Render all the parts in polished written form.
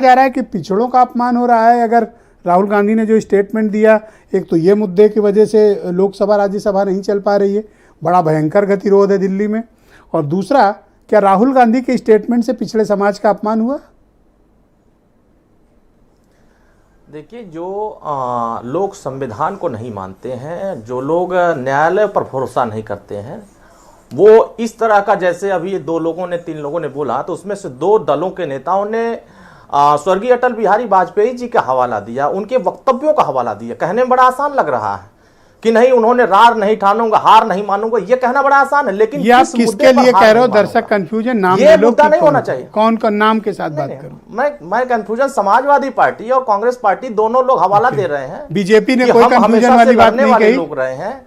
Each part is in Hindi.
जा रहा है कि पिछड़ों का अपमान हो रहा है। अगर राहुल गांधी ने जो स्टेटमेंट दिया, एक तो ये मुद्दे की वजह से लोकसभा राज्यसभा नहीं चल पा रही है, बड़ा भयंकर गतिरोध है दिल्ली में, और दूसरा क्या राहुल गांधी के स्टेटमेंट से पिछड़े समाज का अपमान हुआ? देखिए, जो लोग संविधान को नहीं मानते हैं, जो लोग न्यायालय पर भरोसा नहीं करते हैं, वो इस तरह का, जैसे अभी दो लोगों ने, तीन लोगों ने बोला, तो उसमें से दो दलों के नेताओं ने स्वर्गीय अटल बिहारी वाजपेयी जी का हवाला दिया, उनके वक्तव्यों का हवाला दिया। कहने में बड़ा आसान लग रहा है कि नहीं, उन्होंने रार नहीं ठानूंगा, हार नहीं मानूंगा, ये कहना बड़ा आसान है, लेकिन ये आप किसके लिए कह रहे हो? दर्शक कंफ्यूजन, नाम ये मुद्दा नहीं होना चाहिए। कौन कौन नाम के साथ बात करूं? मैं कंफ्यूजन, समाजवादी पार्टी और कांग्रेस पार्टी दोनों लोग हवाला दे रहे हैं। बीजेपी ने कोई कंफ्यूजन वाली बात नहीं कही। लोग रहे हैं,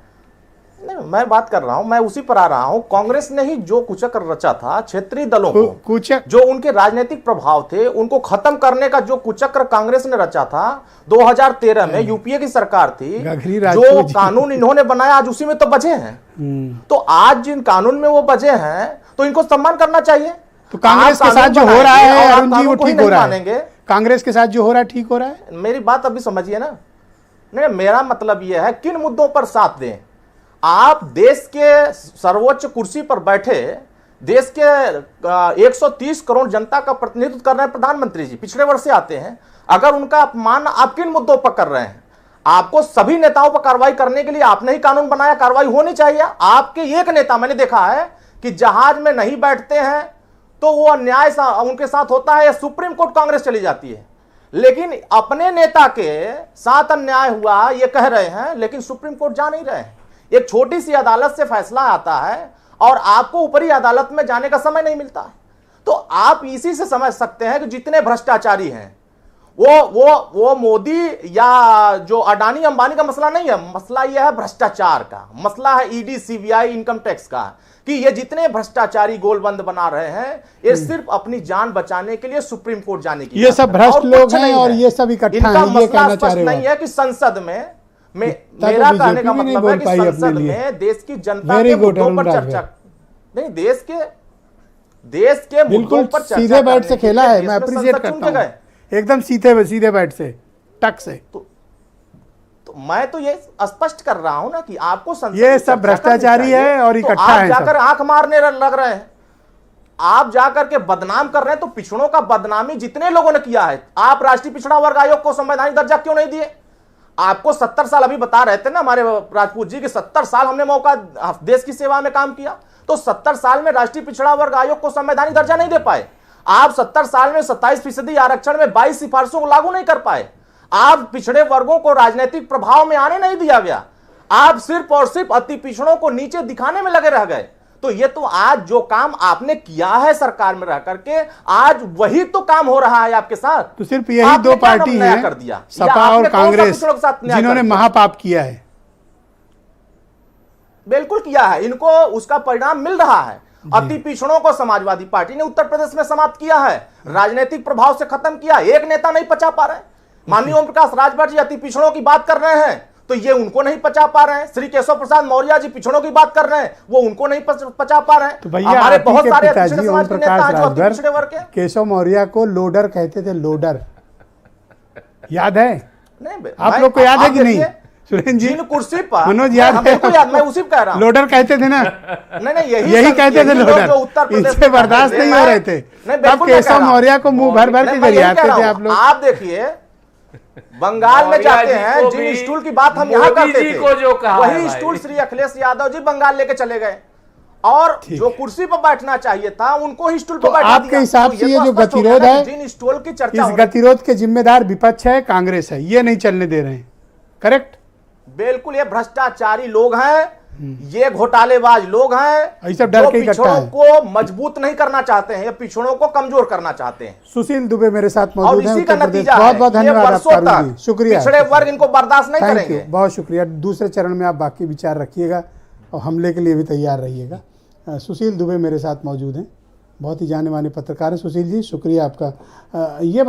नहीं, मैं बात कर रहा हूं, मैं उसी पर आ रहा हूं। कांग्रेस ने ही जो कुचक्र रचा था क्षेत्रीय दलों को, जो उनके राजनीतिक प्रभाव थे, उनको खत्म करने का जो कुचक्र कांग्रेस ने रचा था 2013 में, यूपीए की सरकार थी, जो कानून इन्होंने बनाया, आज उसी में तो बचे हैं। तो आज जिन कानून में वो बचे हैं, तो इनको सम्मान करना चाहिए। तो कांग्रेस के साथ जो हो रहा है अरुण जी, वो ठीक हो रहा है? कांग्रेस के साथ जो हो रहा है ठीक हो रहा है? मेरी बात अभी समझिए ना। नहीं, मेरा मतलब यह है, किन मुद्दों पर साथ दें। आप देश के सर्वोच्च कुर्सी पर बैठे, देश के 130 करोड़ जनता का प्रतिनिधित्व कर रहे हैं प्रधानमंत्री जी, पिछड़े वर्ग से आते हैं। अगर उनका अपमान आप किन मुद्दों पर कर रहे हैं? आपको सभी नेताओं पर कार्रवाई करने के लिए आपने ही कानून बनाया, कार्रवाई होनी चाहिए। आपके एक नेता, मैंने देखा है कि जहाज में नहीं बैठते हैं तो वो अन्याय उनके साथ होता है, या सुप्रीम कोर्ट कांग्रेस चली जाती है, लेकिन अपने नेता के साथ अन्याय हुआ ये कह रहे हैं, लेकिन सुप्रीम कोर्ट जा नहीं रहे हैं। एक छोटी सी अदालत से फैसला आता है और आपको ऊपरी अदालत में जाने का समय नहीं मिलता है। तो आप इसी से समझ सकते हैं कि जितने भ्रष्टाचारी हैं, वो मोदी या जो अडानी अंबानी का मसला नहीं है, मसला यह है भ्रष्टाचार का, मसला है ईडी, सीबीआई, इनकम टैक्स का, कि ये जितने भ्रष्टाचारी गोलबंद बना रहे हैं, ये सिर्फ अपनी जान बचाने के लिए सुप्रीम कोर्ट जाने की, ये सब भ्रष्ट लोग हैं और ये सब इकट्ठा हैं। ये कहना चाह रहे हो? नहीं है कि संसद में, मेरा कहने का मतलब है कि संसद में देश की जनता के मुद्दों पर चर्चा नहीं, देश के मुद्दों पर चर्चा सीधे बैठ से खेला है। मैं अप्रिशिएट करता हूं, एकदम सीधे बैठ से, टक से। तो मैं तो ये स्पष्ट कर रहा हूं ना कि आपको संसद ये सब भ्रष्टाचारी है और इकट्ठा है। आप जाकर आंख मारने लग रहे हैं, आप जाकर के बदनाम कर रहे हैं। तो पिछड़ों का बदनामी जितने लोगों ने किया है, आप राष्ट्रीय पिछड़ा वर्ग आयोग को संवैधानिक दर्जा क्यों नहीं दिए? आपको 70 साल, अभी बता रहे थे ना हमारे राजपूत जी कि 70 साल हमने मौका देश की सेवा में काम किया, तो 70 साल में राष्ट्रीय पिछड़ा वर्ग आयोग को संवैधानिक दर्जा नहीं दे पाए। आप 70 साल में 27% आरक्षण में 22 सिफारिशों को लागू नहीं कर पाए। आप पिछड़े वर्गों को राजनीतिक प्रभाव में आने नहीं दिया गया। आप सिर्फ और सिर्फ अति पिछड़ों को नीचे दिखाने में लगे रह गए। तो ये तो आज जो काम आपने किया है सरकार में रह करके, आज वही तो काम हो रहा है आपके साथ। तो सिर्फ यही दो पार्टी हैं, कर दिया सपा और कांग्रेस, जिन्होंने महापाप किया है। बिल्कुल किया है, इनको उसका परिणाम मिल रहा है। अति पिछड़ों को समाजवादी पार्टी ने उत्तर प्रदेश में समाप्त किया है, राजनीतिक प्रभाव से खत्म किया। एक नेता नहीं पचा पा रहे। माननीय ओम प्रकाश राजभर जी अति पिछड़ों की बात कर रहे हैं, तो ये उनको नहीं पचा पा रहे हैं। श्री केशव प्रसाद मौर्य जी पिछड़ों की बात कर रहे हैं, वो उनको नहीं पचा पा रहे हैं। तो भैया, हमारे बहुत सारे पिताजी ओम प्रकाश राजभर केशव मौर्य को लोडर कहते थे, लोडर, याद है? नहीं, आप लोग को याद है कि नहीं? सुरेंद्र जी, कुर्सी पर मनोज याद है? मैं उसी कह रहा हूं, लोडर कहते थे ना? नहीं, यही कहते थे लोडर। इससे बर्दाश्त नहीं हो रहे थे, तब केशव मौर्य को मुंह भर के गरियाते थे आप लोग। आप देखिए, बंगाल में जाते हैं, जिन स्टूल की बात हम यहाँ करते थे, वही स्टूल श्री अखिलेश यादव जी बंगाल लेके चले गए, और जो कुर्सी पर बैठना चाहिए था उनको ही स्टूल पर बैठा दिया। आपके हिसाब से ये जो गतिरोध है, जिन स्टूल की चर्चा, इस गतिरोध के जिम्मेदार विपक्ष है, कांग्रेस है, ये नहीं चलने दे रहे हैं। करेक्ट? बिल्कुल, ये भ्रष्टाचारी लोग हैं, ये घोटालेबाज लोग हैं, जो पिछड़ों को मजबूत नहीं करना चाहते हैं, ये पिछड़ों को कमजोर करना चाहते हैं। सुशील दुबे मेरे साथ मौजूद हैं। इसी का नतीजा बहुत बहुत धन्यवाद आपका, शुक्रिया। पिछड़े वर्ग इनको बर्दाश्त नहीं करेंगे। बहुत शुक्रिया। दूसरे चरण में आप बाकी विचार रखिएगा और हमले के लिए भी तैयार रहिएगा। सुशील दुबे मेरे साथ मौजूद हैं, बहुत ही जाने माने पत्रकार हैं। सुशील जी, शुक्रिया आपका। ये